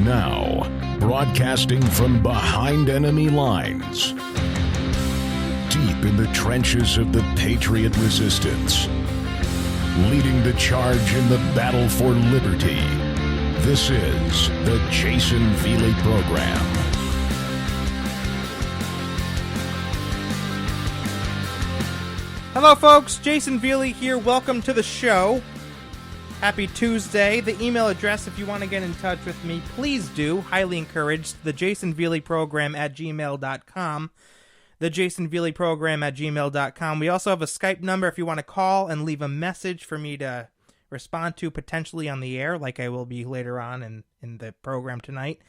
Now, broadcasting from behind enemy lines, deep in the trenches of the Patriot resistance, leading the charge in the battle for liberty, this is the Jayson Veley Program. Hello folks, Jayson Veley here. Welcome to the show. Happy Tuesday. The email address, if you want to get in touch with me, please do. Highly encouraged. The Jayson Veley Program at gmail.com. The Jayson Veley Program at gmail.com. We also have a Skype number if you want to call and leave a message for me to respond to potentially on the air, like I will be later on in the program tonight.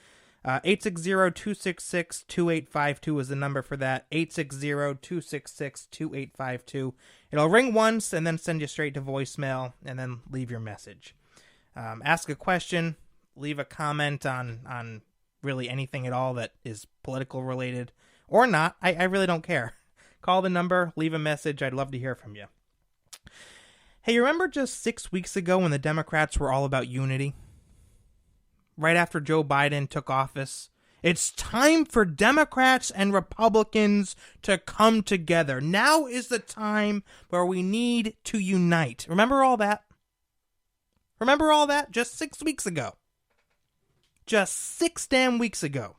860-266-2852 is the number for that. 860-266-2852. It'll ring once and then send you straight to voicemail and then leave your message. Ask a question, leave a comment on really anything at all that is political related or not. I really don't care. Call the number, leave a message. I'd love to hear from you. Hey, you remember just 6 weeks ago when the Democrats were all about unity? Right after Joe Biden took office, it's time for Democrats and Republicans to come together. Now is the time where we need to unite. Remember all that? Remember all that? Just 6 weeks ago. Just 6 damn weeks ago.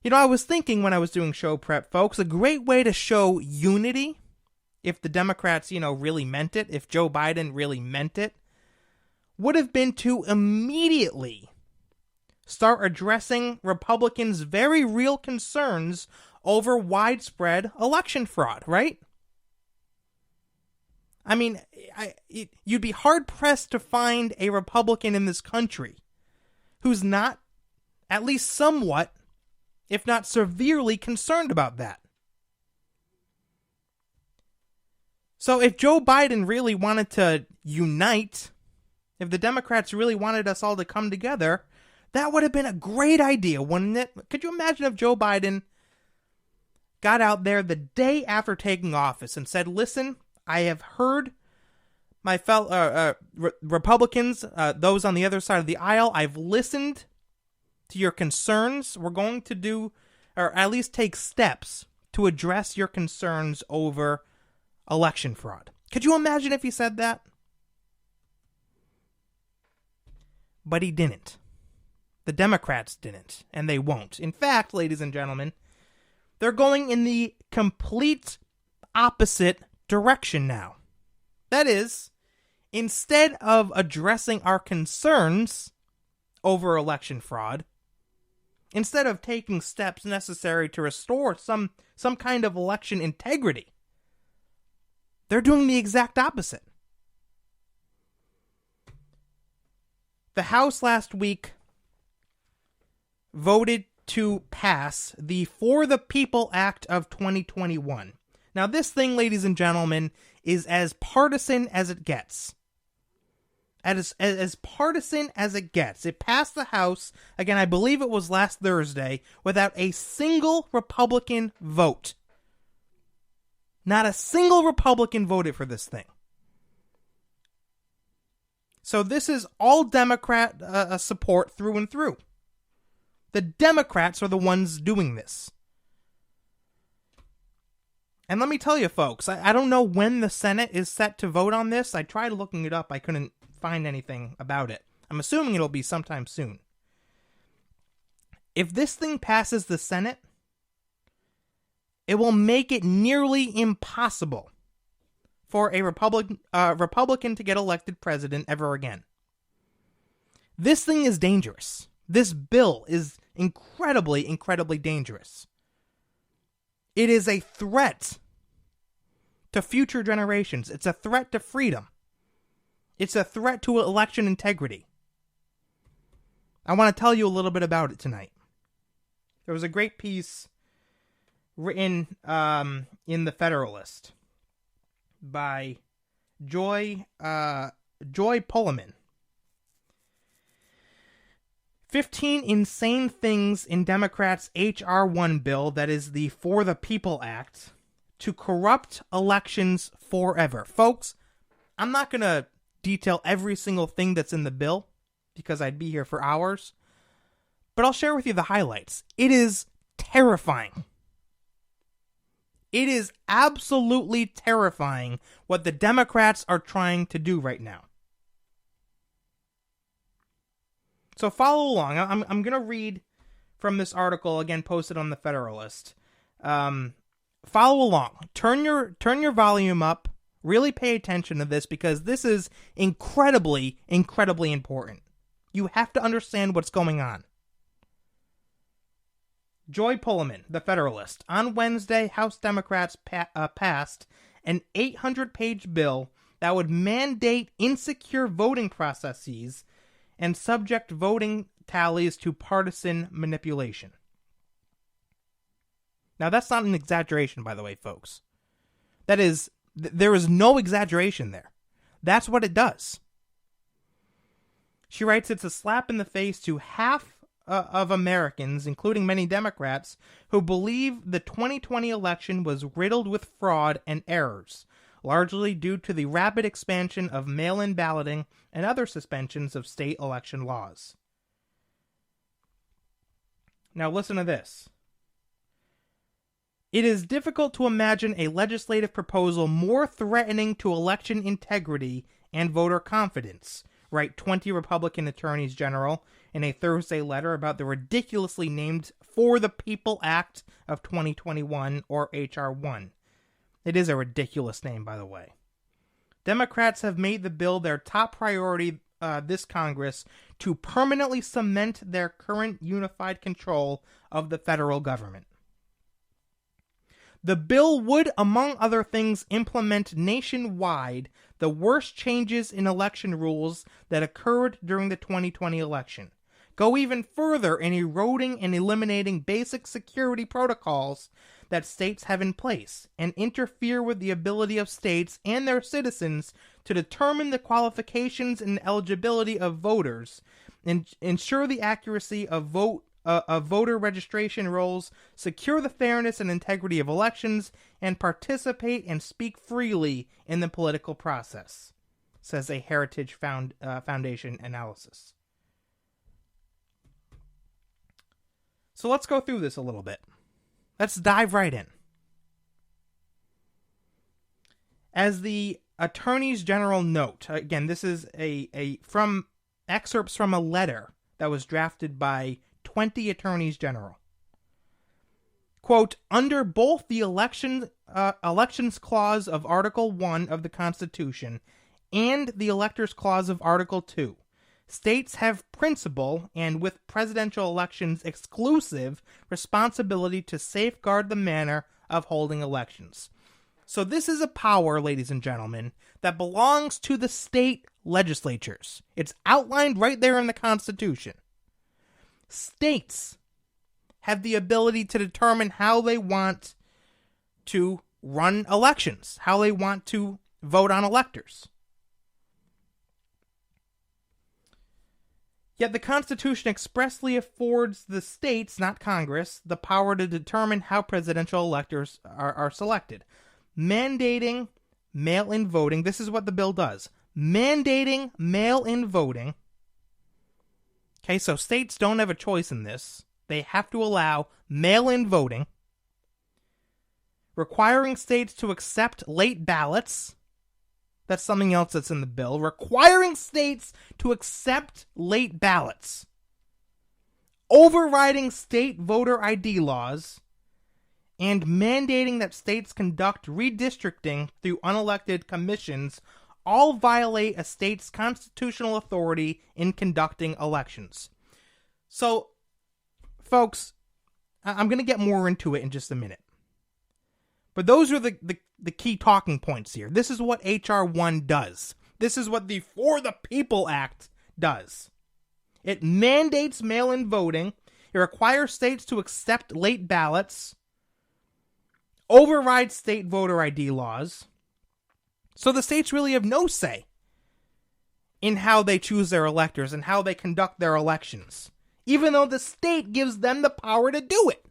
You know, I was thinking when I was doing show prep, folks, a great way to show unity, if the Democrats, really meant it, if Joe Biden really meant it, would have been to immediately start addressing Republicans' very real concerns over widespread election fraud, right? I mean, you'd be hard-pressed to find a Republican in this country who's not, at least somewhat, if not severely concerned about that. So if Joe Biden really wanted to unite, if the Democrats really wanted us all to come together, that would have been a great idea, wouldn't it? Could you imagine if Joe Biden got out there the day after taking office and said, listen, I have heard my fellow Republicans, those on the other side of the aisle, I've listened to your concerns. We're going to do, or at least take steps to address your concerns over election fraud. Could you imagine if he said that? But he didn't. The Democrats didn't, and they won't. In fact, ladies and gentlemen, they're going in the complete opposite direction now. That is, instead of addressing our concerns over election fraud, instead of taking steps necessary to restore some kind of election integrity, they're doing the exact opposite. The House last week voted to pass the For the People Act of 2021. Now, this thing, ladies and gentlemen, is as partisan as it gets. As partisan as it gets. It passed the House, again, I believe it was last Thursday, without a single Republican vote. Not a single Republican voted for this thing. So this is all Democrat support through and through. The Democrats are the ones doing this. And let me tell you, folks, I don't know when the Senate is set to vote on this. I tried looking it up. I couldn't find anything about it. I'm assuming it'll be sometime soon. If this thing passes the Senate, it will make it nearly impossible for a Republican to get elected president ever again. This thing is dangerous. This bill is incredibly, incredibly dangerous. It is a threat to future generations. It's a threat to freedom. It's a threat to election integrity. I want to tell you a little bit about it tonight. There was a great piece written in The Federalist by Joy Pullman. 15 insane things in Democrats' H.R. 1 bill, that is the For the People Act, to corrupt elections forever. Folks, I'm not going to detail every single thing that's in the bill. because I'd be here for hours, but I'll share with you the highlights. It is terrifying. It is absolutely terrifying what the Democrats are trying to do right now. So follow along. I'm going to read from this article, again posted on the Federalist. Follow along. Turn your volume up. Really pay attention to this because this is incredibly, incredibly important. You have to understand what's going on. Joy Pullman, The Federalist. On Wednesday, House Democrats passed an 800-page bill that would mandate insecure voting processes and subject voting tallies to partisan manipulation. Now, that's not an exaggeration, by the way, folks. There is no exaggeration there. That's what it does. She writes, it's a slap in the face to half of Americans, including many Democrats, who believe the 2020 election was riddled with fraud and errors, largely due to the rapid expansion of mail-in balloting and other suspensions of state election laws. Now listen to this. It is difficult to imagine a legislative proposal more threatening to election integrity and voter confidence, write 20 Republican attorneys general in a Thursday letter about the ridiculously named For the People Act of 2021, or H.R. 1. It is a ridiculous name, by the way. Democrats have made the bill their top priority this Congress to permanently cement their current unified control of the federal government. The bill would, among other things, implement nationwide the worst changes in election rules that occurred during the 2020 election, go even further in eroding and eliminating basic security protocols that states have in place, and interfere with the ability of states and their citizens to determine the qualifications and eligibility of voters, and ensure the accuracy of voter registration rolls, secure the fairness and integrity of elections, and participate and speak freely in the political process, says a Heritage Foundation analysis. So let's go through this a little bit. Let's dive right in. As the attorneys general note, again, this is from excerpts from a letter that was drafted by 20 attorneys general. Quote, under both the elections clause of Article 1 of the Constitution and the electors clause of Article 2, states have principal and, with presidential elections, exclusive responsibility to safeguard the manner of holding elections. So this is a power, ladies and gentlemen, that belongs to the state legislatures. It's outlined right there in the Constitution. States have the ability to determine how they want to run elections, how they want to vote on electors. Yet the Constitution expressly affords the states, not Congress, the power to determine how presidential electors are selected. Mandating mail-in voting, this is what the bill does. Mandating mail-in voting. Okay, so states don't have a choice in this. They have to allow mail-in voting. Requiring states to accept late ballots. That's something else that's in the bill. Requiring states to accept late ballots. Overriding state voter ID laws. And mandating that states conduct redistricting through unelected commissions all violate a state's constitutional authority in conducting elections. So, folks, I'm going to get more into it in just a minute. But those are the key talking points here. This is what H.R. 1 does. This is what the For the People Act does. It mandates mail-in voting. It requires states to accept late ballots. Override state voter ID laws. So the states really have no say in how they choose their electors and how they conduct their elections, even though the state gives them the power to do it.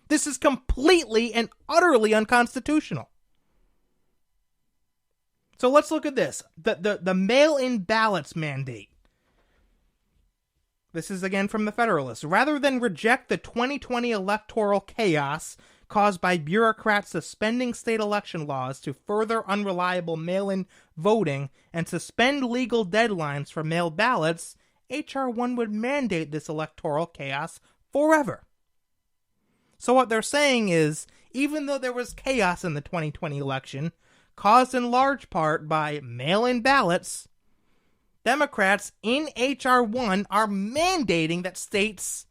This is completely and utterly unconstitutional. So let's look at this. The mail-in ballots mandate. This is again from the Federalist. Rather than reject the 2020 electoral chaos caused by bureaucrats suspending state election laws to further unreliable mail-in voting and suspend legal deadlines for mail ballots, H.R. 1 would mandate this electoral chaos forever. So what they're saying is, even though there was chaos in the 2020 election, caused in large part by mail-in ballots, Democrats in H.R. 1 are mandating that states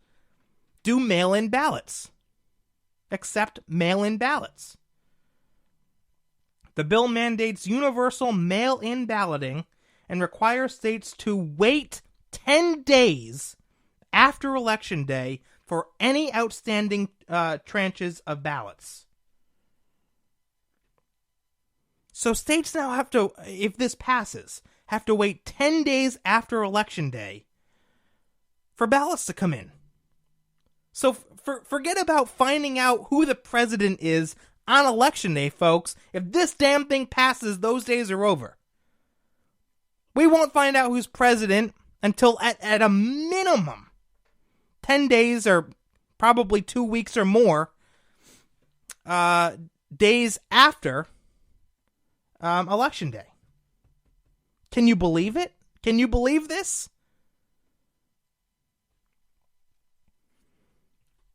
do mail-in ballots. Accept mail-in ballots. The bill mandates universal mail-in balloting and requires states to wait 10 days after Election Day for any outstanding tranches of ballots. So states now have to, if this passes, have to wait 10 days after Election Day for ballots to come in. So forget about finding out who the president is on Election Day, folks. If this damn thing passes, those days are over. We won't find out who's president until at a minimum 10 days or probably 2 weeks or more days after Election Day. Can you believe it? Can you believe this?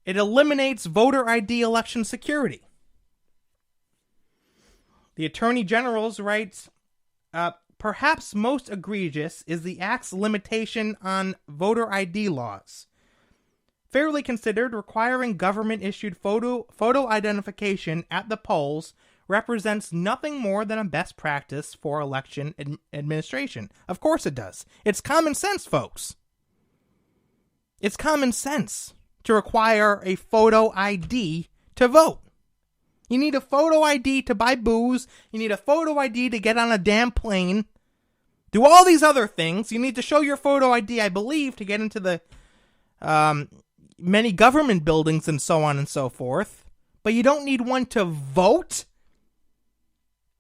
It eliminates voter ID election security. The Attorney General's writes, perhaps most egregious is the Act's limitation on voter ID laws. Fairly considered, requiring government-issued photo identification at the polls represents nothing more than a best practice for election administration. Of course it does. It's common sense, folks. It's common sense to require a photo ID to vote. You need a photo ID to buy booze. You need a photo ID to get on a damn plane. Do all these other things. You need to show your photo ID, I believe, to get into the many government buildings and so on and so forth. But you don't need one to vote?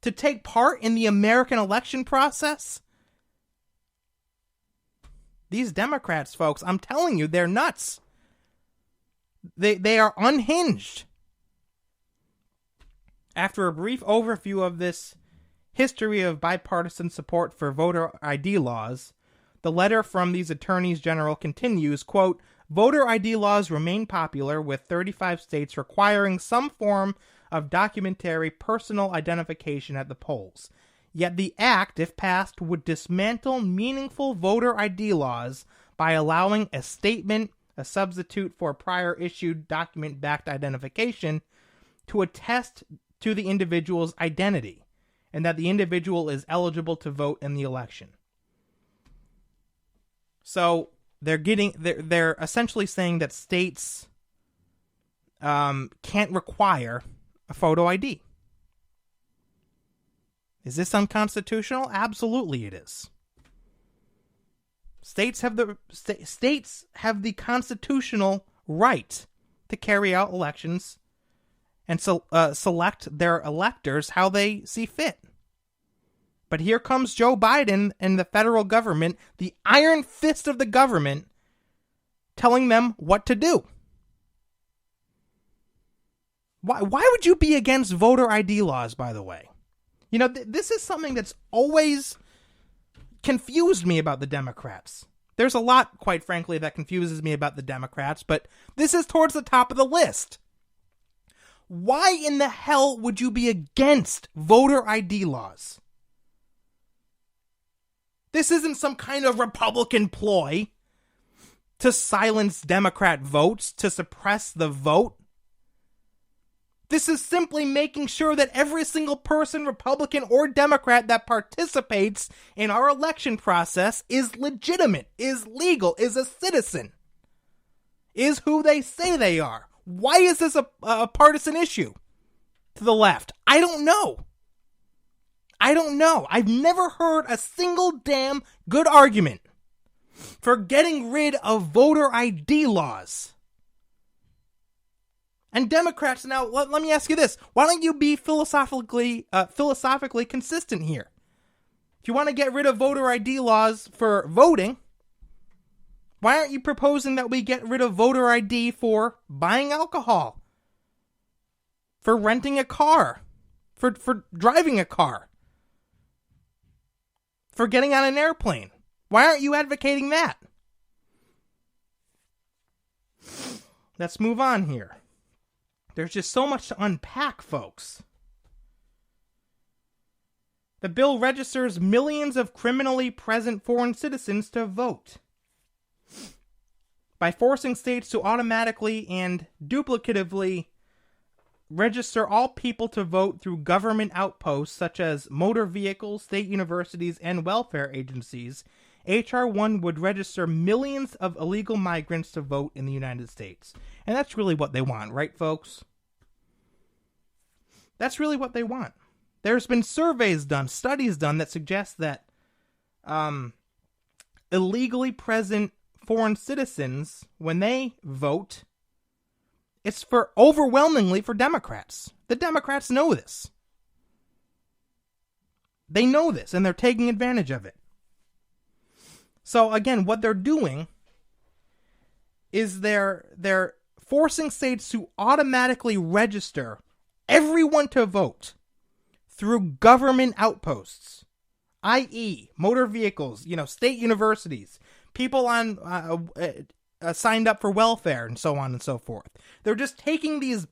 To take part in the American election process? These Democrats, folks, I'm telling you, they're nuts. They are unhinged. After a brief overview of this history of bipartisan support for voter ID laws, the letter from these attorneys general continues, quote, voter ID laws remain popular, with 35 states requiring some form of documentary personal identification at the polls. Yet the act, if passed, would dismantle meaningful voter ID laws by allowing a statement, a substitute for prior issued document-backed identification, to attest to the individual's identity, and that the individual is eligible to vote in the election. So they're essentially saying that states can't require a photo ID. Is this unconstitutional? Absolutely it is. States have the constitutional right to carry out elections and select their electors how they see fit. But here comes Joe Biden and the federal government, the iron fist of the government, telling them what to do. Why would you be against voter ID laws, by the way? You know, this is something that's always confused me about the Democrats. There's a lot, quite frankly, that confuses me about the Democrats, but this is towards the top of the list. Why in the hell would you be against voter ID laws? This isn't some kind of Republican ploy to silence Democrat votes, to suppress the vote. This is simply making sure that every single person, Republican or Democrat, that participates in our election process is legitimate, is legal, is a citizen, is who they say they are. Why is this a partisan issue to the left? I don't know. I've never heard a single damn good argument for getting rid of voter ID laws. And Democrats, now, let me ask you this. Why don't you be philosophically consistent here? If you want to get rid of voter ID laws for voting, Why aren't you proposing that we get rid of voter ID for buying alcohol? For renting a car? For driving a car? For getting on an airplane? Why aren't you advocating that? Let's move on here. There's just so much to unpack, folks. The bill registers millions of criminally present foreign citizens to vote. By forcing states to automatically and duplicatively register all people to vote through government outposts such as motor vehicles, state universities, and welfare agencies, H.R. 1 would register millions of illegal migrants to vote in the United States. And that's really what they want, right, folks? That's really what they want. There's been surveys done, studies done that suggest that illegally present foreign citizens, when they vote, it's overwhelmingly for Democrats. The Democrats know this. They know this, and they're taking advantage of it. So again, what they're doing is they're forcing states to automatically register everyone to vote through government outposts, i.e., motor vehicles, state universities, people on signed up for welfare, and so on and so forth. They're just taking these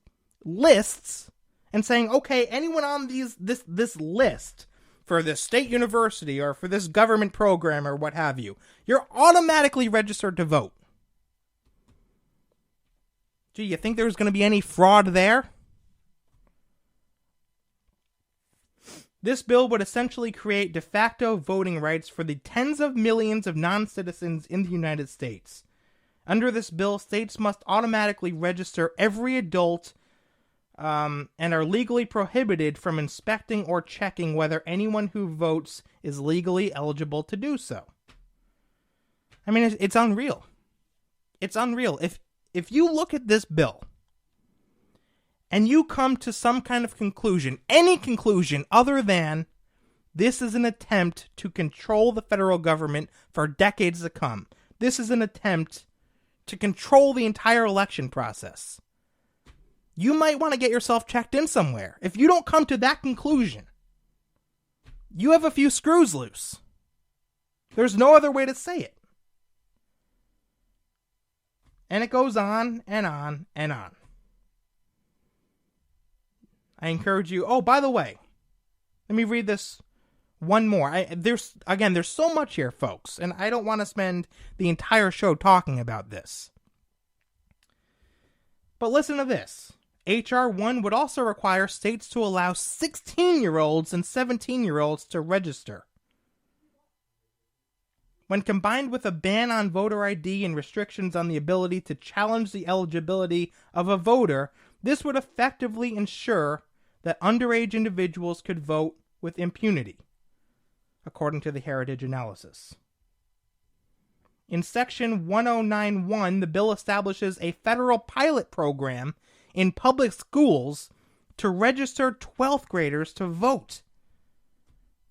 lists and saying, okay, anyone on this list for this state university or for this government program or what have you, you're automatically registered to vote. Gee, you think there's going to be any fraud there? This bill would essentially create de facto voting rights for the tens of millions of non-citizens in the United States. Under this bill, states must automatically register every adult and are legally prohibited from inspecting or checking whether anyone who votes is legally eligible to do so. I mean, it's unreal. It's unreal. If you look at this bill and you come to some kind of conclusion, any conclusion other than this is an attempt to control the federal government for decades to come, this is an attempt to control the entire election process, you might want to get yourself checked in somewhere. If you don't come to that conclusion, you have a few screws loose. There's no other way to say it. And it goes on and on and on. I encourage you. Oh, by the way, let me read this one more. There's so much here, folks, and I don't want to spend the entire show talking about this. But listen to this. H.R. 1 would also require states to allow 16-year-olds and 17-year-olds to register. When combined with a ban on voter ID and restrictions on the ability to challenge the eligibility of a voter, this would effectively ensure that underage individuals could vote with impunity, according to the Heritage Analysis. In Section 1091, the bill establishes a federal pilot program in public schools to register 12th graders to vote.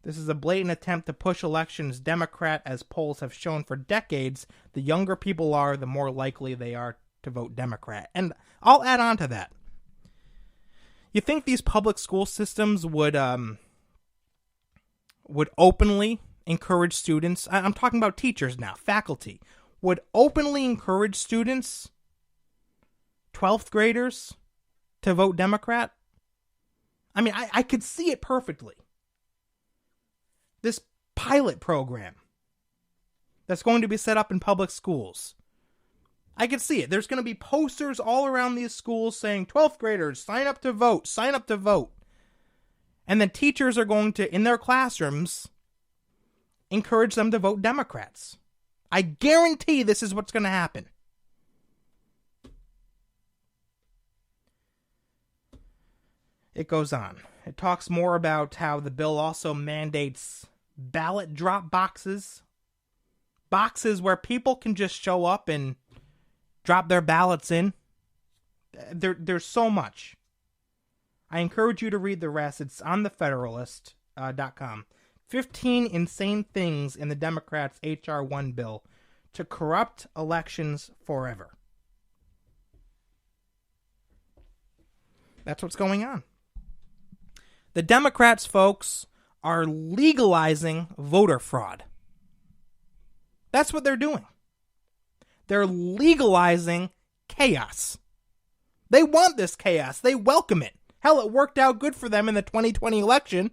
This is a blatant attempt to push elections Democrat, as polls have shown for decades. The younger people are, the more likely they are to vote Democrat. And I'll add on to that. You think these public school systems would openly encourage students, I'm talking about teachers now, faculty, would openly encourage students, 12th graders, to vote Democrat? I mean, I could see it perfectly. This pilot program that's going to be set up in public schools. I could see it. There's going to be posters all around these schools saying, 12th graders, sign up to vote, sign up to vote. And then teachers are going to, in their classrooms, encourage them to vote Democrats. I guarantee this is what's going to happen. It goes on. It talks more about how the bill also mandates ballot drop boxes. Boxes where people can just show up and drop their ballots in. There's so much. I encourage you to read the rest. It's on thefederalist.com. 15 insane things in the Democrats' H.R. 1 bill to corrupt elections forever. That's what's going on. The Democrats, folks, are legalizing voter fraud. That's what they're doing. They're legalizing chaos. They want this chaos. They welcome it. Hell, it worked out good for them in the 2020 election.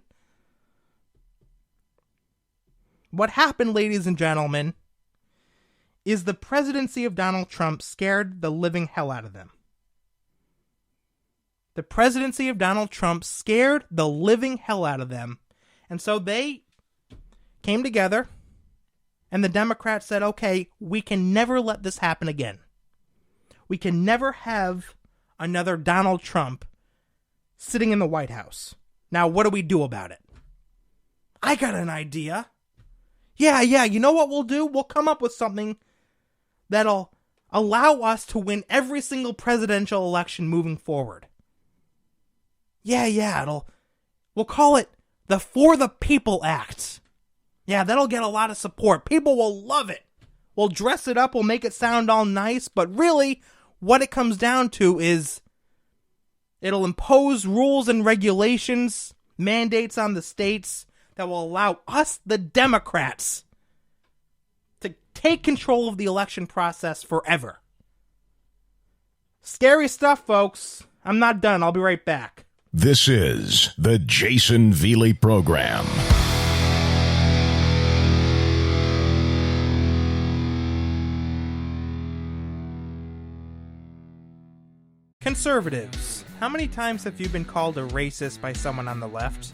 What happened, ladies and gentlemen, is the presidency of Donald Trump scared the living hell out of them. The presidency of Donald Trump scared the living hell out of them. And so they came together, and the Democrats said, okay, we can never let this happen again. We can never have another Donald Trump sitting in the White House. Now, what do we do about it? I got an idea. Yeah, you know what we'll do? We'll come up with something that'll allow us to win every single presidential election moving forward. Yeah, we'll call it the For the People Act. Yeah, that'll get a lot of support. People will love it. We'll dress it up, we'll make it sound all nice, but really, what it comes down to is it'll impose rules and regulations, mandates on the states that will allow us, the Democrats, to take control of the election process forever. Scary stuff, folks. I'm not done. I'll be right back. This is the Jayson Veley Program. Conservatives. How many times have you been called a racist by someone on the left?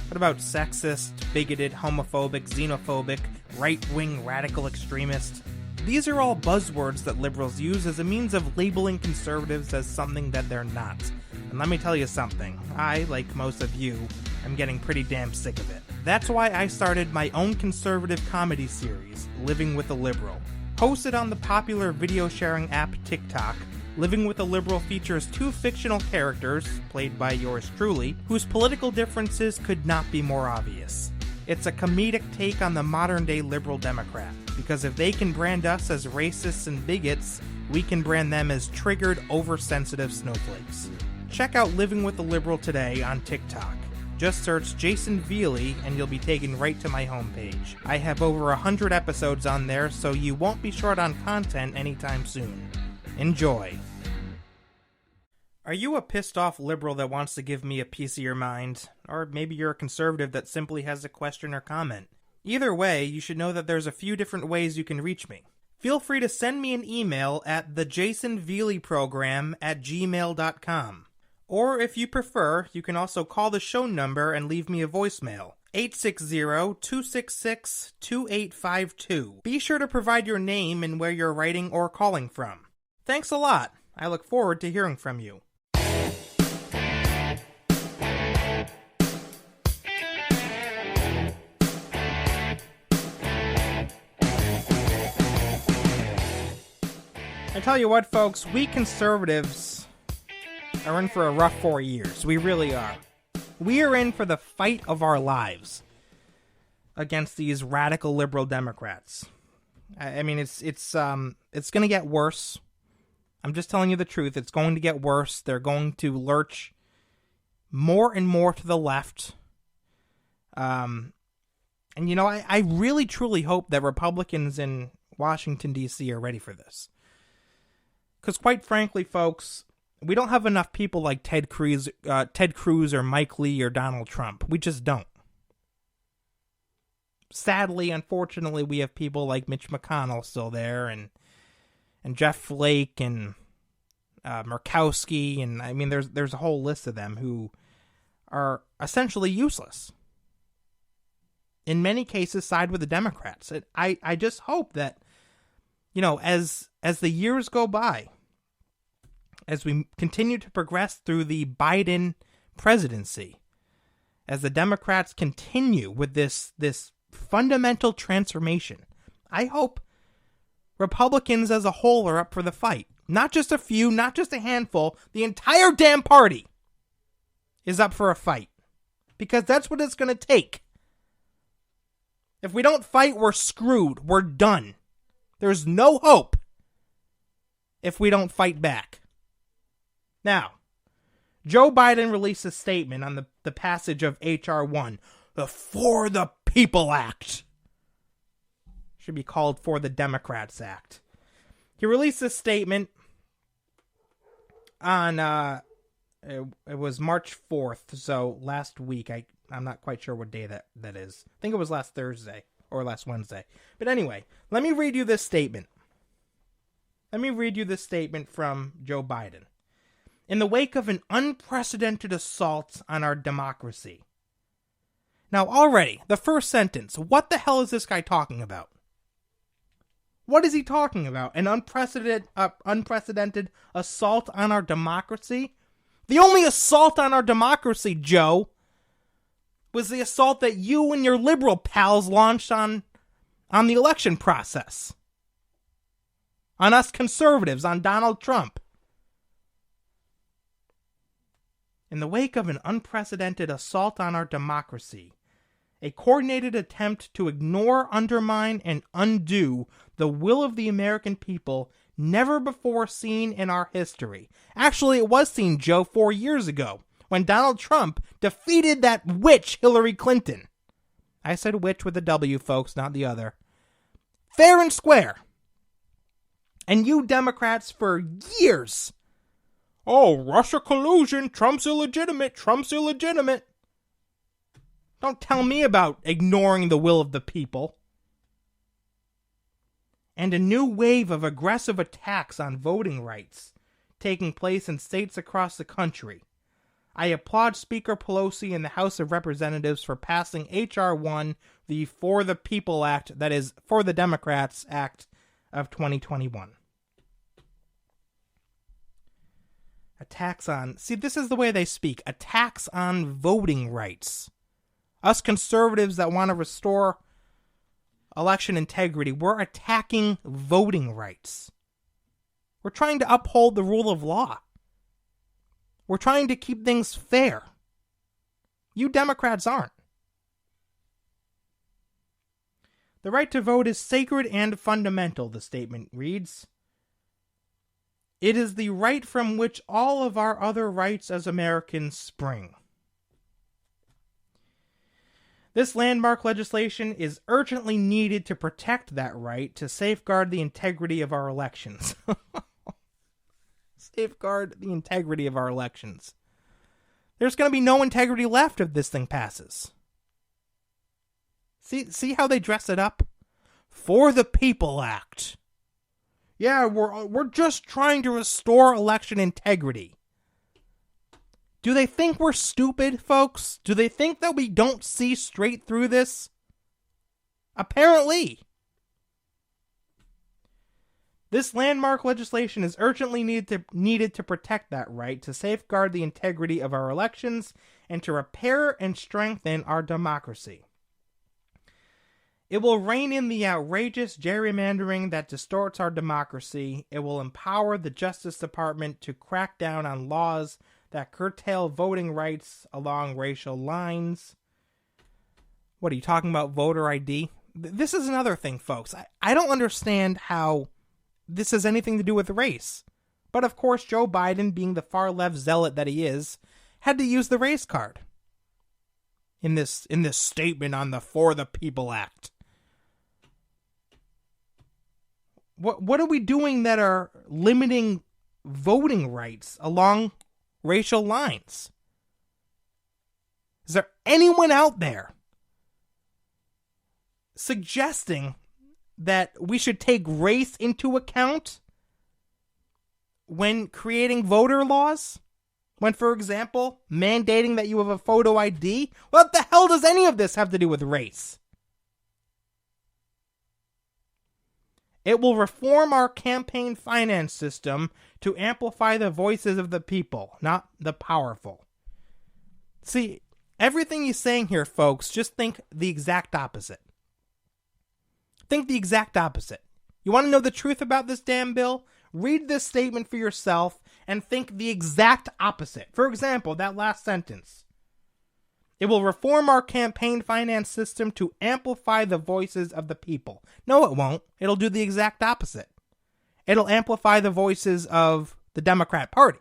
What about sexist, bigoted, homophobic, xenophobic, right-wing radical extremist? These are all buzzwords that liberals use as a means of labeling conservatives as something that they're not. And let me tell you something, I, like most of you, am getting pretty damn sick of it. That's why I started my own conservative comedy series, Living with a Liberal. Hosted on the popular video sharing app TikTok, Living with a Liberal features two fictional characters, played by yours truly, whose political differences could not be more obvious. It's a comedic take on the modern-day liberal Democrat, because if they can brand us as racists and bigots, we can brand them as triggered, oversensitive snowflakes. Check out Living with a Liberal today on TikTok. Just search Jayson Veley and you'll be taken right to my homepage. I have over 100 episodes on there, so you won't be short on content anytime soon. Enjoy. Are you a pissed off liberal that wants to give me a piece of your mind? Or maybe you're a conservative that simply has a question or comment. Either way, you should know that there's a few different ways you can reach me. Feel free to send me an email at thejaysonveleyprogram@gmail.com. Or if you prefer, you can also call the show number and leave me a voicemail. 860-266-2852. Be sure to provide your name and where you're writing or calling from. Thanks a lot. I look forward to hearing from you. I tell you what, folks, we conservatives are in for a rough 4 years. We really are. We are in for the fight of our lives against these radical liberal Democrats. I mean, it's going to get worse. I'm just telling you the truth. It's going to get worse. They're going to lurch more and more to the left. And, you know, I really, truly hope that Republicans in Washington, D.C. are ready for this. Because quite frankly, folks, we don't have enough people like Ted Cruz or Mike Lee or Donald Trump. We just don't. Sadly, unfortunately, we have people like Mitch McConnell still there, and Jeff Flake and Murkowski, and I mean, there's a whole list of them who are essentially useless. In many cases, side with the Democrats. I just hope that, you know, as the years go by, as we continue to progress through the Biden presidency, as the Democrats continue with this fundamental transformation, I hope Republicans as a whole are up for the fight. Not just a few, not just a handful. The entire damn party is up for a fight. Because that's what it's going to take. If we don't fight, we're screwed. We're done. There's no hope if we don't fight back. Now, Joe Biden released a statement on the passage of H.R. 1, the For the People Act. Should be called For the Democrats Act. He released a statement on, it was March 4th, so last week. I'm not quite sure what day that is. I think it was last Thursday or last Wednesday. But anyway, let me read you this statement. Let me read you this statement from Joe Biden. In the wake of an unprecedented assault on our democracy. Now already, the first sentence, what the hell is this guy talking about? What is he talking about? An unprecedented assault on our democracy? The only assault on our democracy, Joe, was the assault that you and your liberal pals launched on the election process. On us conservatives, on Donald Trump. In the wake of an unprecedented assault on our democracy, a coordinated attempt to ignore, undermine, and undo the will of the American people never before seen in our history. Actually, it was seen, Joe, 4 years ago, when Donald Trump defeated that witch Hillary Clinton. I said witch with a W, folks, not the other. Fair and square. And you Democrats for years. Oh, Russia collusion, Trump's illegitimate. Don't tell me about ignoring the will of the people. And a new wave of aggressive attacks on voting rights taking place in states across the country. I applaud Speaker Pelosi in the House of Representatives for passing H.R. 1, the For the People Act, that is, For the Democrats Act of 2021. Attacks on... See, this is the way they speak. Attacks on voting rights. Us conservatives that want to restore election integrity, we're attacking voting rights. We're trying to uphold the rule of law. We're trying to keep things fair. You Democrats aren't. The right to vote is sacred and fundamental, the statement reads. It is the right from which all of our other rights as Americans spring. This landmark legislation is urgently needed to protect that right, to safeguard the integrity of our elections. Safeguard the integrity of our elections. There's going to be no integrity left if this thing passes. See how they dress it up? For the People Act. Yeah, we're just trying to restore election integrity. Do they think we're stupid, folks? Do they think that we don't see straight through this? Apparently. This landmark legislation is urgently needed to protect that right, to safeguard the integrity of our elections, and to repair and strengthen our democracy. It will rein in the outrageous gerrymandering that distorts our democracy. It will empower the Justice Department to crack down on laws that curtail voting rights along racial lines. What are you talking about, voter ID? This is another thing, folks. I don't understand how this has anything to do with race. But of course, Joe Biden, being the far left zealot that he is, had to use the race card in this statement on the For the People Act. What are we doing that are limiting voting rights along racial lines? Is there anyone out there suggesting that we should take race into account when creating voter laws? When, for example, mandating that you have a photo ID? What the hell does any of this have to do with race? It will reform our campaign finance system to amplify the voices of the people, not the powerful. See, everything he's saying here, folks, just think the exact opposite. Think the exact opposite. You want to know the truth about this damn bill? Read this statement for yourself and think the exact opposite. For example, that last sentence. It will reform our campaign finance system to amplify the voices of the people. No, it won't. It'll do the exact opposite. It'll amplify the voices of the Democrat Party.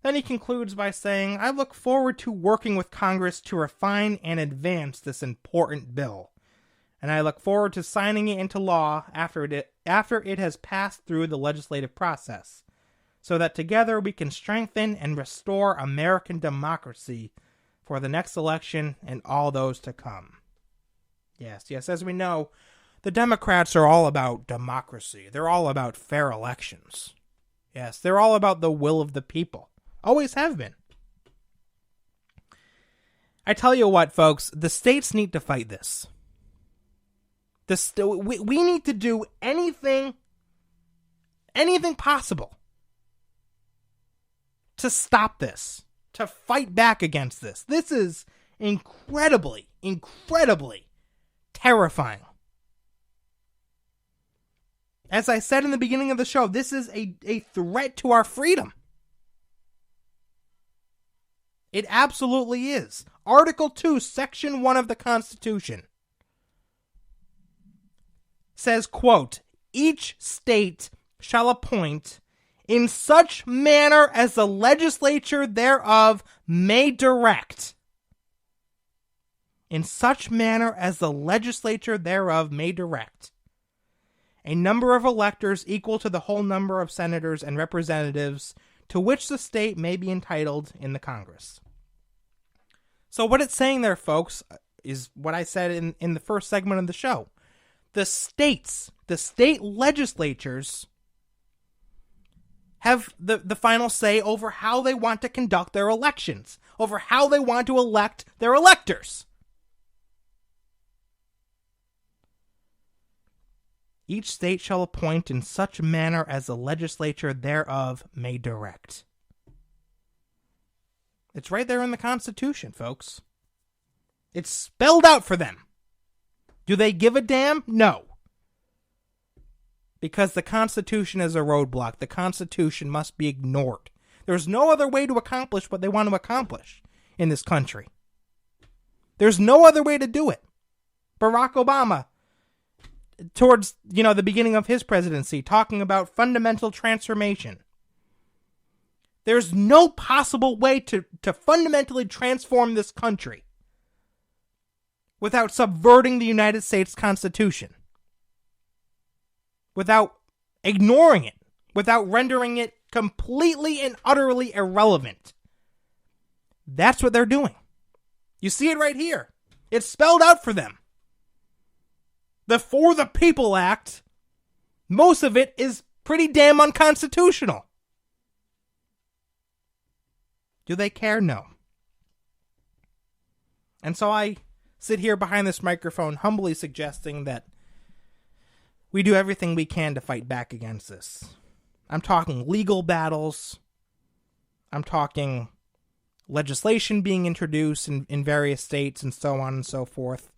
Then he concludes by saying, I look forward to working with Congress to refine and advance this important bill. And I look forward to signing it into law after it has passed through the legislative process, so that together we can strengthen and restore American democracy for the next election and all those to come. Yes, as we know, the Democrats are all about democracy. They're all about fair elections. Yes, they're all about the will of the people. Always have been. I tell you what, folks, the states need to fight this. We need to do anything possible to stop this, to fight back against this. This is incredibly terrifying. As I said in the beginning of the show, this is a threat to our freedom. It absolutely is. Article 2, Section 1 of the Constitution says, quote, each state shall appoint in such manner as the legislature thereof may direct. In such manner as the legislature thereof may direct. A number of electors equal to the whole number of senators and representatives to which the state may be entitled in the Congress. So what it's saying there, folks, is what I said in the first segment of the show. The states, the state legislatures, have the final say over how they want to conduct their elections, over how they want to elect their electors. Each state shall appoint in such manner as the legislature thereof may direct. It's right there in the Constitution, folks. It's spelled out for them. Do they give a damn? No. Because the Constitution is a roadblock. The Constitution must be ignored. There's no other way to accomplish what they want to accomplish in this country. There's no other way to do it. Barack Obama, towards, the beginning of his presidency, talking about fundamental transformation. There's no possible way to fundamentally transform this country without subverting the United States Constitution, without ignoring it, without rendering it completely and utterly irrelevant. That's what they're doing. You see it right here. It's spelled out for them. The For the People Act, most of it is pretty damn unconstitutional. Do they care? No. And so I sit here behind this microphone humbly suggesting that we do everything we can to fight back against this. I'm talking legal battles. I'm talking legislation being introduced in various states and so on and so forth.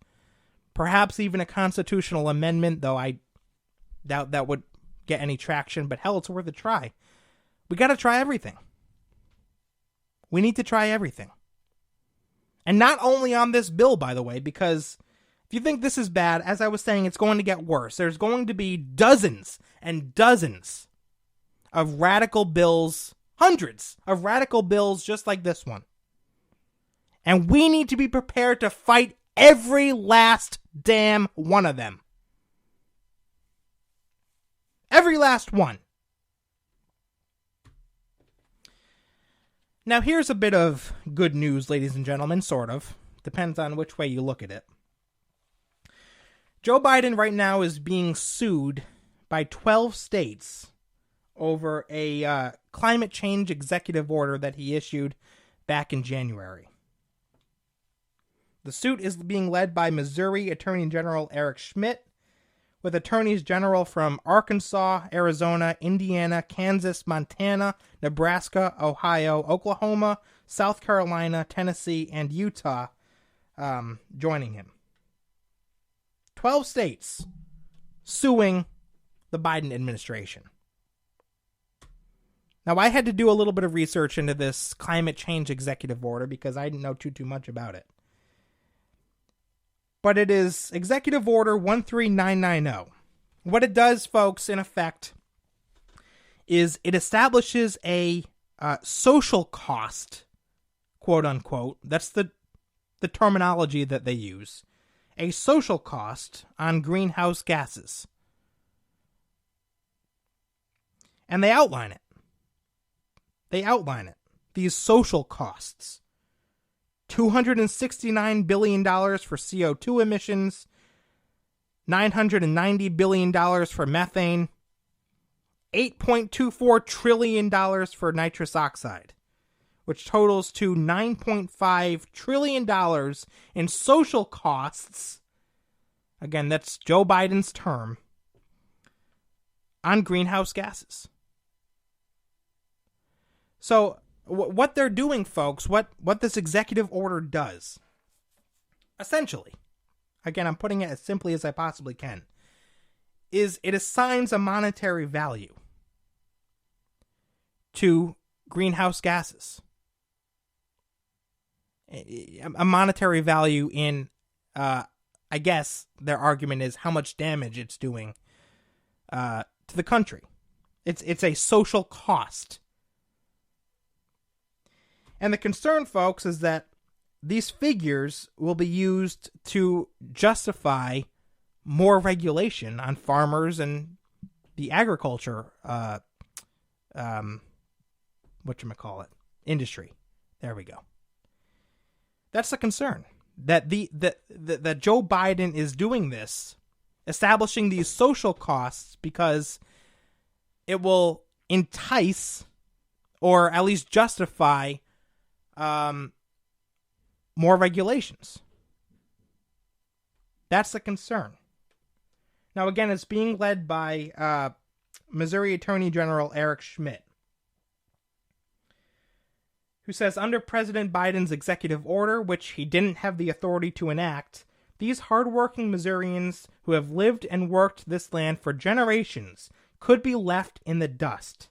Perhaps even a constitutional amendment, though I doubt that would get any traction, but hell, it's worth a try. We got to try everything. We need to try everything. And not only on this bill, by the way, because if you think this is bad, as I was saying, it's going to get worse. There's going to be dozens and dozens of radical bills, hundreds of radical bills just like this one. And we need to be prepared to fight every last damn one of them. Every last one. Now, here's a bit of good news, ladies and gentlemen, sort of. Depends on which way you look at it. Joe Biden right now is being sued by 12 states over a climate change executive order that he issued back in January. The suit is being led by Missouri Attorney General Eric Schmitt, with attorneys general from Arkansas, Arizona, Indiana, Kansas, Montana, Nebraska, Ohio, Oklahoma, South Carolina, Tennessee, and Utah joining him. 12 states suing the Biden administration. Now, I had to do a little bit of research into this climate change executive order because I didn't know too much about it. But it is Executive Order 13990. What it does, folks, in effect, is it establishes a social cost, quote unquote. That's the terminology that they use. A social cost on greenhouse gases. And they outline it. These social costs. $269 billion for CO2 emissions, $990 billion for methane, $8.24 trillion for nitrous oxide, which totals to $9.5 trillion in social costs. Again, that's Joe Biden's term, on greenhouse gases. So, what they're doing, folks, what this executive order does, essentially, again, I'm putting it as simply as I possibly can, is it assigns a monetary value to greenhouse gases. A monetary value in, I guess their argument is how much damage it's doing to the country. It's a social cost. And the concern, folks, is that these figures will be used to justify more regulation on farmers and the agriculture, industry. There we go. That's the concern. That that Joe Biden is doing this, establishing these social costs, because it will entice, or at least justify, more regulations. That's the concern. Now, again, it's being led by Missouri Attorney General Eric Schmitt, who says, under President Biden's executive order, which he didn't have the authority to enact, these hardworking Missourians who have lived and worked this land for generations could be left in the dust.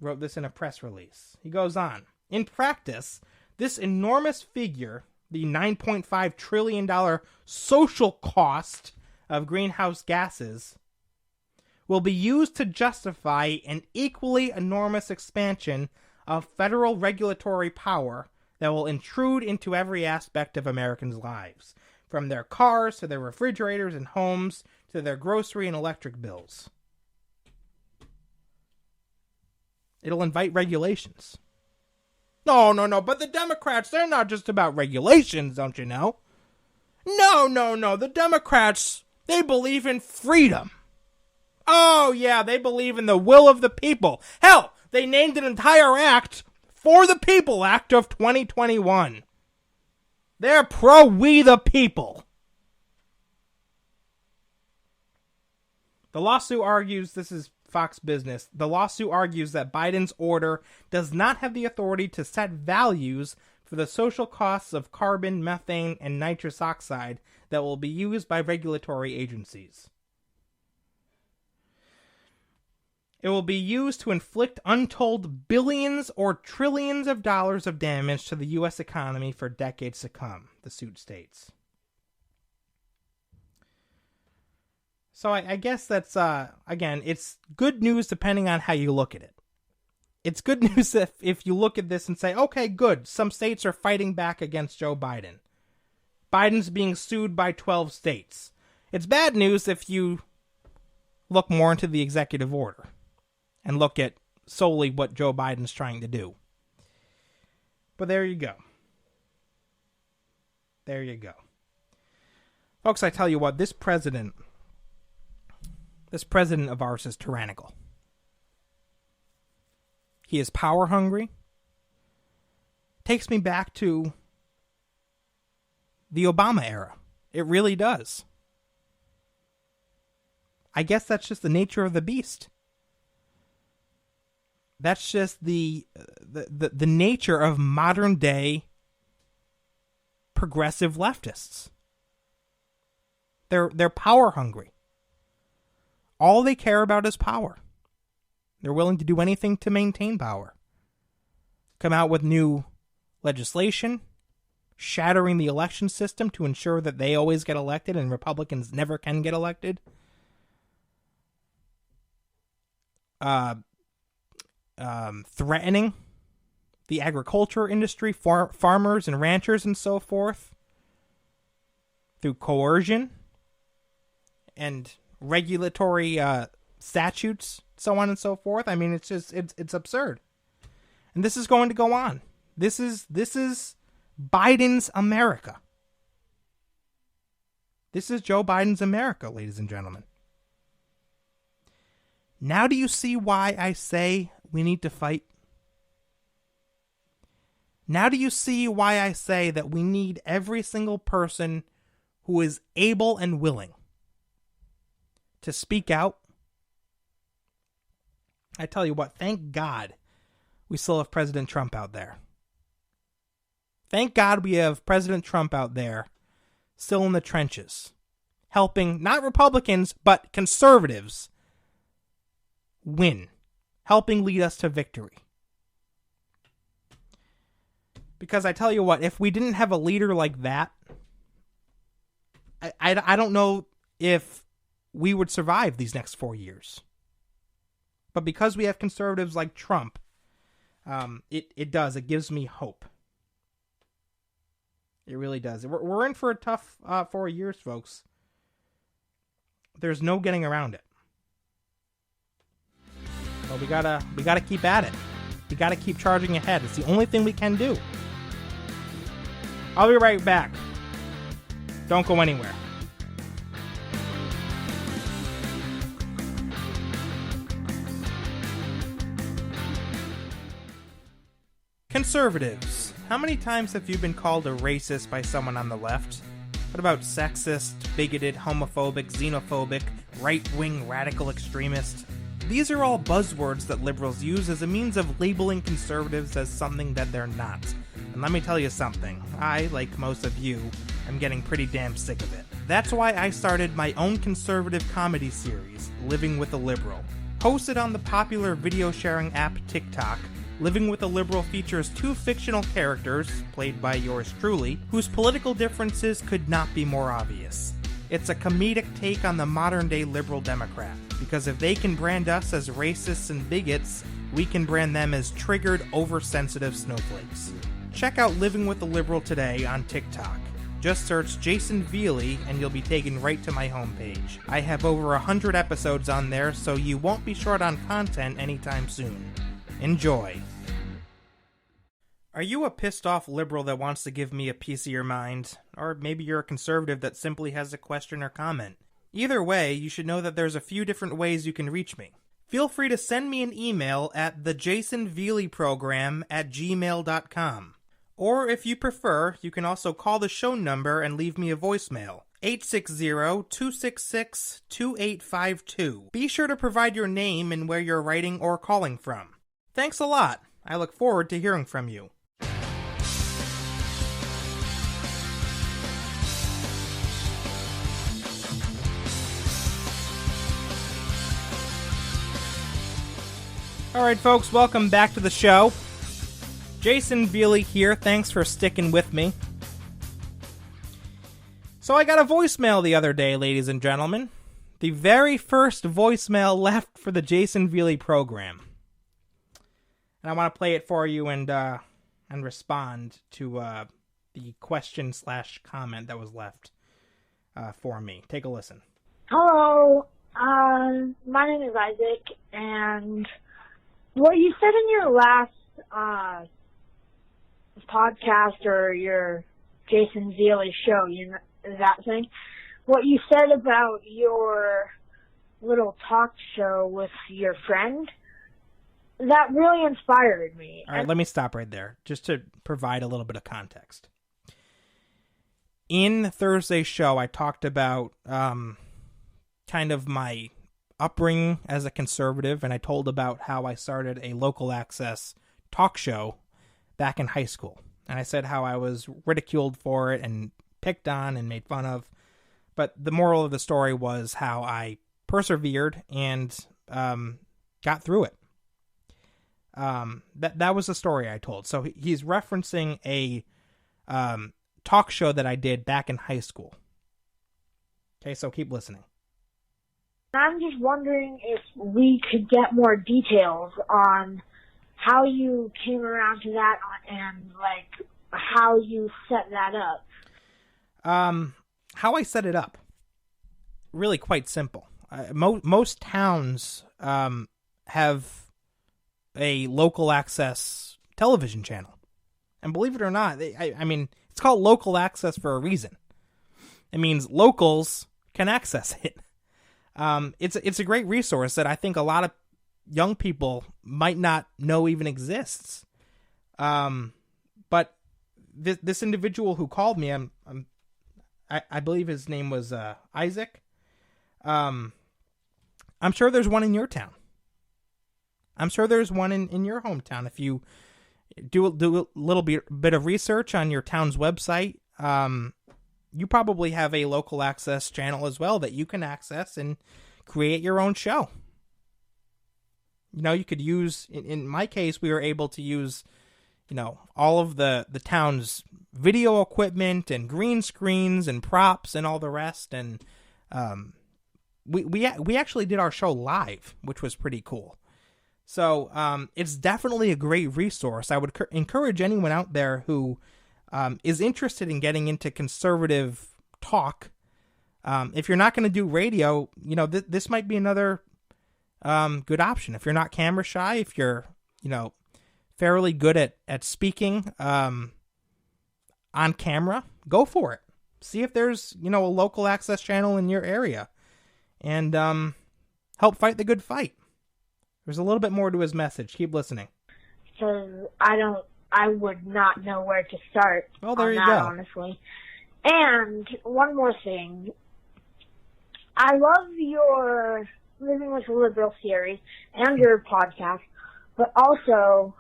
Wrote this in a press release. He goes on, in practice, this enormous figure, the $9.5 trillion social cost of greenhouse gases, will be used to justify an equally enormous expansion of federal regulatory power that will intrude into every aspect of Americans' lives, from their cars to their refrigerators and homes to their grocery and electric bills. It'll invite regulations. No, but the Democrats, they're not just about regulations, don't you know? No, the Democrats, they believe in freedom. Oh, yeah, they believe in the will of the people. Hell, they named an entire act For the People Act of 2021. They're pro-we the people. The lawsuit argues, this is Fox Business, the lawsuit argues that Biden's order does not have the authority to set values for the social costs of carbon, methane, and nitrous oxide that will be used by regulatory agencies. It will be used to inflict untold billions or trillions of dollars of damage to the U.S. economy for decades to come, the suit states. So I guess that's, again, it's good news depending on how you look at it. It's good news if you look at this and say, okay, good, some states are fighting back against Joe Biden. Biden's being sued by 12 states. It's bad news if you look more into the executive order and look at solely what Joe Biden's trying to do. But there you go. There you go. Folks, I tell you what, this president of ours is tyrannical. He is power hungry. Takes me back to the Obama era. It really does. I guess that's just the nature of the beast. That's just the nature of modern day progressive leftists. They're power hungry. All they care about is power. They're willing to do anything to maintain power. Come out with new legislation, shattering the election system to ensure that they always get elected and Republicans never can get elected. Threatening the agriculture industry, farmers and ranchers and so forth, through coercion and regulatory statutes, so on and so forth. I mean, it's absurd. And this is going to go on. This is Biden's America. This is Joe Biden's America, ladies and gentlemen. Now do you see why I say we need to fight? Now do you see why I say that we need every single person who is able and willing to speak out? I tell you what, thank God we still have President Trump out there. Thank God we have President Trump out there still in the trenches, helping not Republicans, but conservatives win, helping lead us to victory. Because I tell you what, if we didn't have a leader like that, I don't know if we would survive these next 4 years. But because we have conservatives like Trump, it does. It gives me hope. It really does. We're in for a tough 4 years, folks. There's no getting around it. But we gotta keep at it. We gotta keep charging ahead. It's the only thing we can do. I'll be right back. Don't go anywhere. Conservatives. How many times have you been called a racist by someone on the left? What about sexist, bigoted, homophobic, xenophobic, right-wing radical extremist? These are all buzzwords that liberals use as a means of labeling conservatives as something that they're not. And let me tell you something, I, like most of you, am getting pretty damn sick of it. That's why I started my own conservative comedy series, Living with a Liberal. Hosted on the popular video sharing app TikTok, Living with a Liberal features two fictional characters, played by yours truly, whose political differences could not be more obvious. It's a comedic take on the modern-day liberal Democrat, because if they can brand us as racists and bigots, we can brand them as triggered, oversensitive snowflakes. Check out Living with a Liberal today on TikTok. Just search Jayson Veley and you'll be taken right to my homepage. I have over 100 episodes on there, so you won't be short on content anytime soon. Enjoy. Are you a pissed off liberal that wants to give me a piece of your mind? Or maybe you're a conservative that simply has a question or comment? Either way, you should know that there's a few different ways you can reach me. Feel free to send me an email at thejasonveleyprogram@gmail.com. Or if you prefer, you can also call the show number and leave me a voicemail. 860-266-2852. Be sure to provide your name and where you're writing or calling from. Thanks a lot. I look forward to hearing from you. Alright folks, welcome back to the show. Jayson Veley here, thanks for sticking with me. So I got a voicemail the other day, ladies and gentlemen. The very first voicemail left for the Jayson Veley program. And I want to play it for you and respond to the question/comment that was left for me. Take a listen. Hello, my name is Isaac, and what you said in your last podcast or your Jayson Veley show, that thing, what you said about your little talk show with your friend, that really inspired me. All right, let me stop right there, just to provide a little bit of context. In Thursday's show, I talked about kind of my upbringing as a conservative, and I told about how I started a local access talk show back in high school. And I said how I was ridiculed for it and picked on and made fun of. But the moral of the story was how I persevered and got through it. That was the story I told. So he's referencing a talk show that I did back in high school. Okay, so keep listening. I'm just wondering if we could get more details on how you came around to that and, like, how you set that up. How I set it up? Really quite simple. Most towns have a local access television channel. And believe it or not, I mean, it's called local access for a reason. It means locals can access it. It's a great resource that I think a lot of young people might not know even exists. But this individual who called me, I believe his name was Isaac. I'm sure there's one in your town. I'm sure there's one in your hometown. If you do a little bit of research on your town's website, you probably have a local access channel as well that you can access and create your own show. You know, you could use, in my case, we were able to use, you know, all of the town's video equipment and green screens and props and all the rest. And we actually did our show live, which was pretty cool. So it's definitely a great resource. I would encourage anyone out there who is interested in getting into conservative talk. If you're not going to do radio, you know, this might be another good option. If you're not camera shy, if you're, you know, fairly good at speaking on camera, go for it. See if there's, you know, a local access channel in your area and help fight the good fight. There's a little bit more to his message. Keep listening. Because I would not know where to start. Well, there you that, go. Honestly. And one more thing. I love your Living with a Liberal series and your podcast, but also,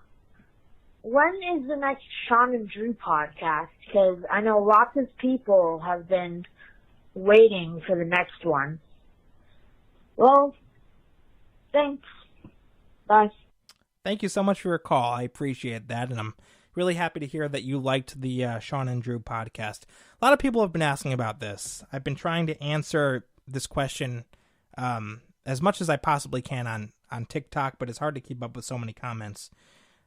when is the next Sean and Drew podcast? Because I know lots of people have been waiting for the next one. Well, thanks. Bye. Thank you so much for your call. I appreciate that, and I'm really happy to hear that you liked the Sean and Drew podcast. A lot of people have been asking about this. I've been trying to answer this question as much as I possibly can on TikTok, but it's hard to keep up with so many comments.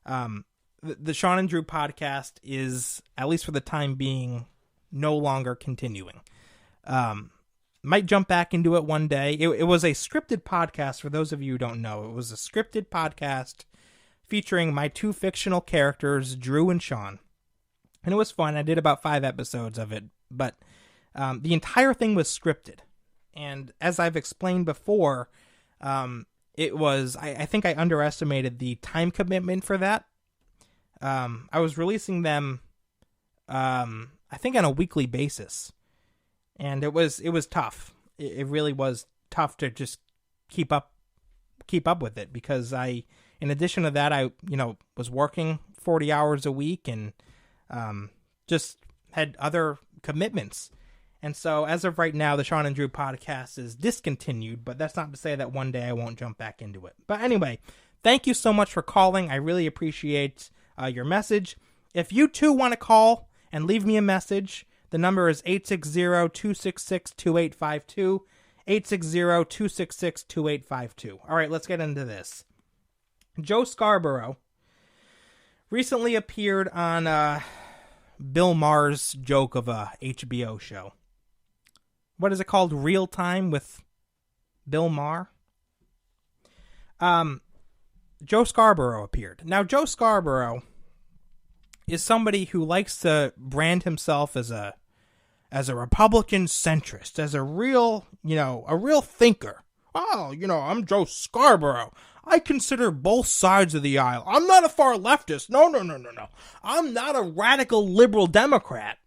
The Sean and Drew podcast is, at least for the time being, no longer continuing. Might jump back into it one day. It was a scripted podcast, for those of you who don't know. It was a scripted podcast featuring my two fictional characters, Drew and Sean. And it was fun. I did about 5 episodes of it, but the entire thing was scripted. And as I've explained before, it was, I think I underestimated the time commitment for that. I was releasing them, I think on a weekly basis. And it was tough. It really was tough to just keep up with it, because in addition to that, I, you know, was working 40 hours a week and just had other commitments. And so as of right now, the Sean and Drew podcast is discontinued, but that's not to say that one day I won't jump back into it. But anyway, thank you so much for calling. I really appreciate your message. If you too want to call and leave me a message, the number is 860-266-2852, 860-266-2852. All right, let's get into this. Joe Scarborough recently appeared on Bill Maher's joke of a HBO show. What is it called? Real Time with Bill Maher? Joe Scarborough appeared. Now, Joe Scarborough is somebody who likes to brand himself as a Republican centrist, as a real thinker. Oh, I'm Joe Scarborough. I consider both sides of the aisle. I'm not a far leftist. No. I'm not a radical liberal Democrat.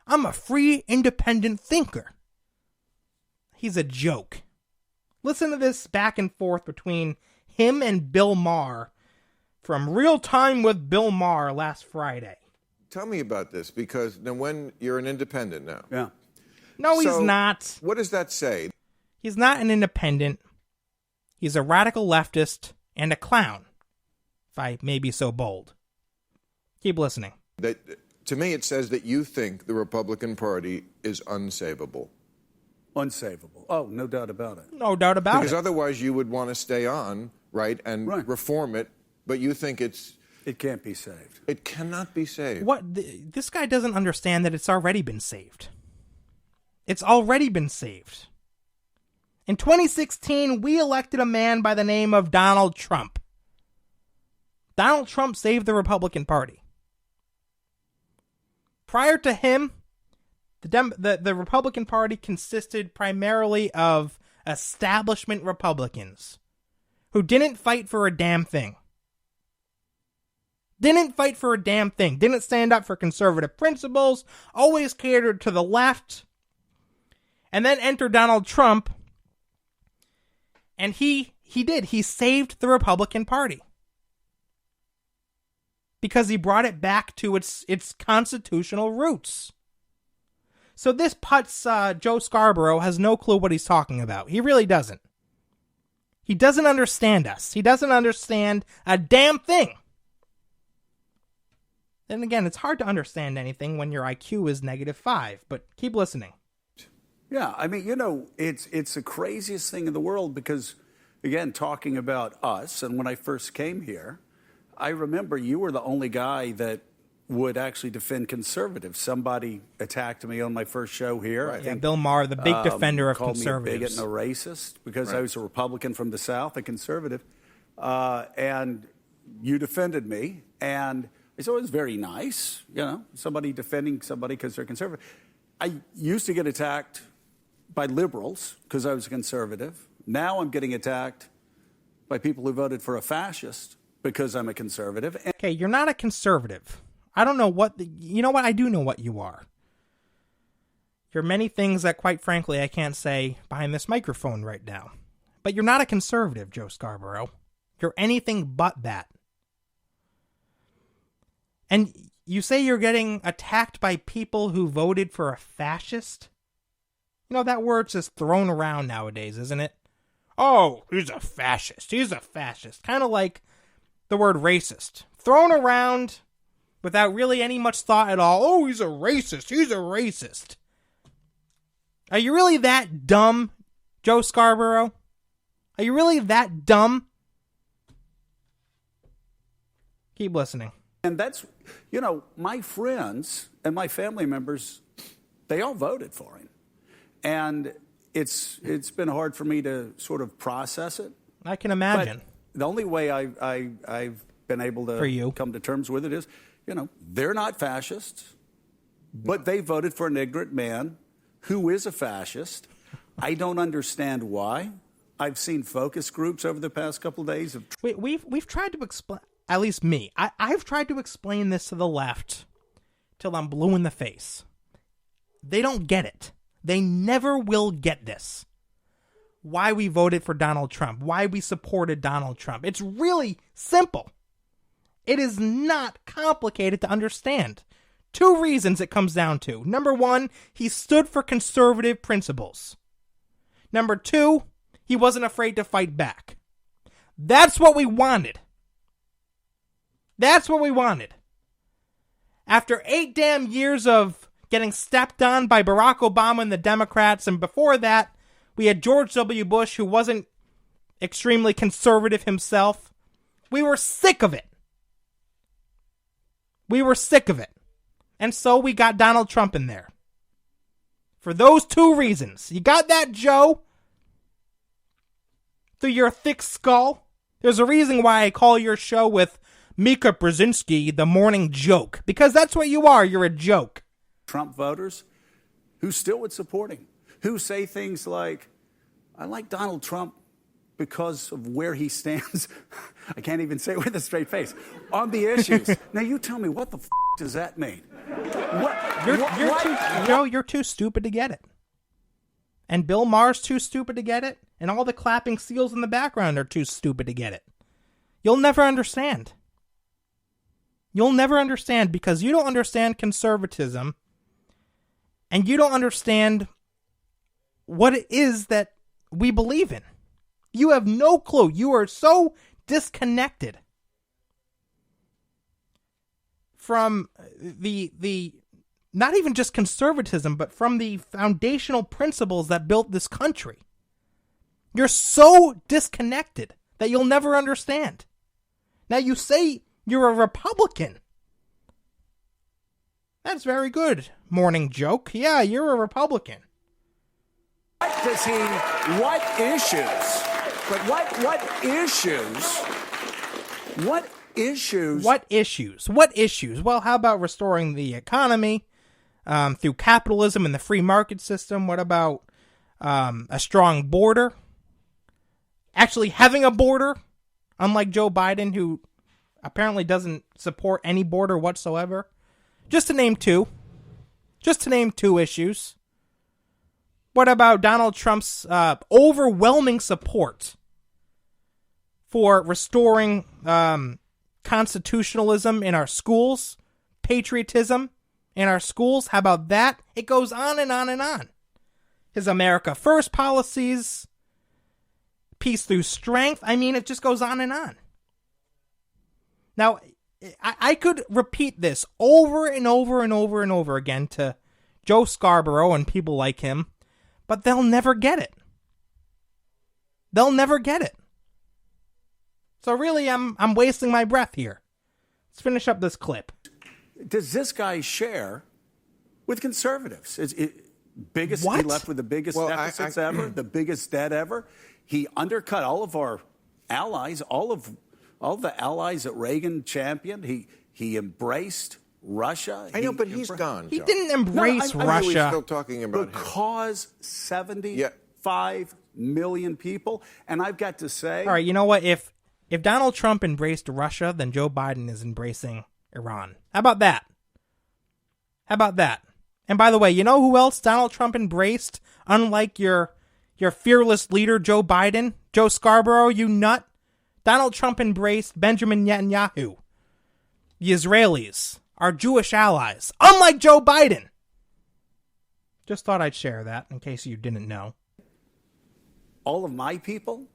I'm a free, independent thinker. He's a joke. Listen to this back and forth between him and Bill Maher from Real Time with Bill Maher last Friday. Tell me about this, because now when you're an independent now. Yeah. No, he's not. What does that say? He's not an independent. He's a radical leftist and a clown. if I may be so bold. Keep listening. That, to me, it says that you think the Republican Party is unsavable. Unsavable. Oh, no doubt about it. No doubt about Because it. otherwise you would want to stay on, right, and reform it, but you think it can't be saved. It cannot be saved. This guy doesn't understand that it's already been saved. It's already been saved. In 2016, we elected a man by the name of Donald Trump. Donald Trump saved the Republican Party. Prior to him, the Republican Party consisted primarily of establishment Republicans who didn't fight for a damn thing. Didn't fight for a damn thing. Didn't stand up for conservative principles. Always catered to the left. And then enter Donald Trump. And he did. He saved the Republican Party. Because he brought it back to its constitutional roots. So this putz, Joe Scarborough, has no clue what he's talking about. He really doesn't. He doesn't understand us. He doesn't understand a damn thing. Then again, it's hard to understand anything when your IQ is -5, but keep listening. Yeah, I mean, it's the craziest thing in the world because, again, talking about us, and when I first came here, I remember you were the only guy that would actually defend conservatives. Somebody attacked me on my first show here. Right. I think, Bill Maher, the big defender of called conservatives. Me a bigot and a racist because I was a Republican from the South, a conservative. And you defended me. And so it was very nice, somebody defending somebody because they're conservative. I used to get attacked by liberals because I was a conservative. Now I'm getting attacked by people who voted for a fascist because I'm a conservative. Okay, you're not a conservative. I don't know what... you know what? I do know what you are. You're many things that, quite frankly, I can't say behind this microphone right now. But you're not a conservative, Joe Scarborough. You're anything but that. And you say you're getting attacked by people who voted for a fascist? That word's just thrown around nowadays, isn't it? Oh, he's a fascist. He's a fascist. Kind of like the word racist. Thrown around without really any much thought at all. Oh, he's a racist. He's a racist. Are you really that dumb, Joe Scarborough? Are you really that dumb? Keep listening. And that's, my friends and my family members, they all voted for him. And it's been hard for me to sort of process it. I can imagine. But the only way I've been able to come to terms with it is, they're not fascists, but they voted for an ignorant man who is a fascist. I don't understand why. I've seen focus groups over the past couple of days. We've tried to explain, at least me, I've tried to explain this to the left till I'm blue in the face. They don't get it. They never will get this. Why we voted for Donald Trump. Why we supported Donald Trump. It's really simple. It is not complicated to understand. 2 reasons it comes down to. Number 1, he stood for conservative principles. Number 2, he wasn't afraid to fight back. That's what we wanted. That's what we wanted. After 8 damn years of getting stepped on by Barack Obama and the Democrats, and before that, we had George W. Bush, who wasn't extremely conservative himself. We were sick of it. We were sick of it. And so we got Donald Trump in there. For those 2 reasons. You got that, Joe? Through your thick skull? There's a reason why I call your show with Mika Brzezinski the morning joke. Because that's what you are. You're a joke. Trump voters who still would support him, who say things like, I like Donald Trump because of where he stands. I can't even say it with a straight face. On the issues. Now you tell me, what the does that mean? You're too stupid to get it. And Bill Maher's too stupid to get it. And all the clapping seals in the background are too stupid to get it. You'll never understand. You'll never understand because you don't understand conservatism. And you don't understand what it is that we believe in. You have no clue. You are so disconnected. from the not even just conservatism, but from the foundational principles that built this country. You're so disconnected that you'll never understand. Now you say you're a Republican. That's very good, morning joke. Yeah, you're a Republican. What issues? But what issues? What issues? What issues? Well, how about restoring the economy through capitalism and the free market system? What about a strong border? Actually having a border, unlike Joe Biden, who apparently doesn't support any border whatsoever. Just to name two. Issues. What about Donald Trump's overwhelming support for restoring constitutionalism in our schools, patriotism in our schools? How about that? It goes on and on and on. His America First policies, peace through strength. I mean, it just goes on and on. Now, I could repeat this over and over and over and over again to Joe Scarborough and people like him, but they'll never get it. They'll never get it. So really, I'm wasting my breath here. Let's finish up this clip. Does this guy share with conservatives? Biggest, what? He left with the biggest deficits ever, the biggest debt ever. He undercut all of our allies, all the allies that Reagan championed. He embraced Russia. I know, but he's gone. He John. didn't embrace I Russia. we're still talking about him. Because 75 million people. And I've got to say... All right, you know what? If Donald Trump embraced Russia, then Joe Biden is embracing Iran. How about that? And by the way, you know who else Donald Trump embraced? Unlike your fearless leader, Joe Biden, Joe Scarborough, you nut. Donald Trump embraced Benjamin Netanyahu. The Israelis, our Jewish allies, unlike Joe Biden. Just thought I'd share that in case you didn't know. All of my people,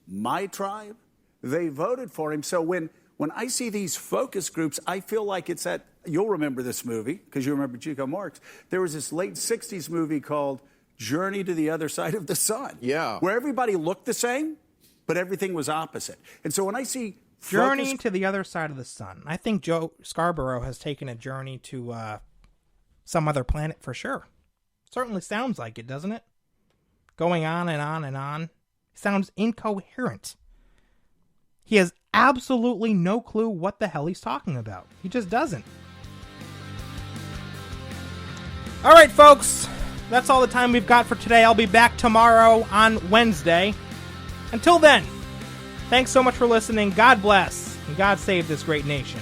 my tribe, they voted for him. So when I see these focus groups, I feel like it's that, you'll remember this movie, because you remember Chico Marx. There was this late 60s movie called Journey to the Other Side of the Sun. Yeah. Where everybody looked the same, but everything was opposite. And so when I see Journey to the Other Side of the Sun, I think Joe Scarborough has taken a journey to some other planet for sure. Certainly sounds like it, doesn't it? Going on and on and on. Sounds incoherent. He has absolutely no clue what the hell he's talking about. He just doesn't. All right, folks. That's all the time we've got for today. I'll be back tomorrow on Wednesday. Until then, thanks so much for listening. God bless, and God save this great nation.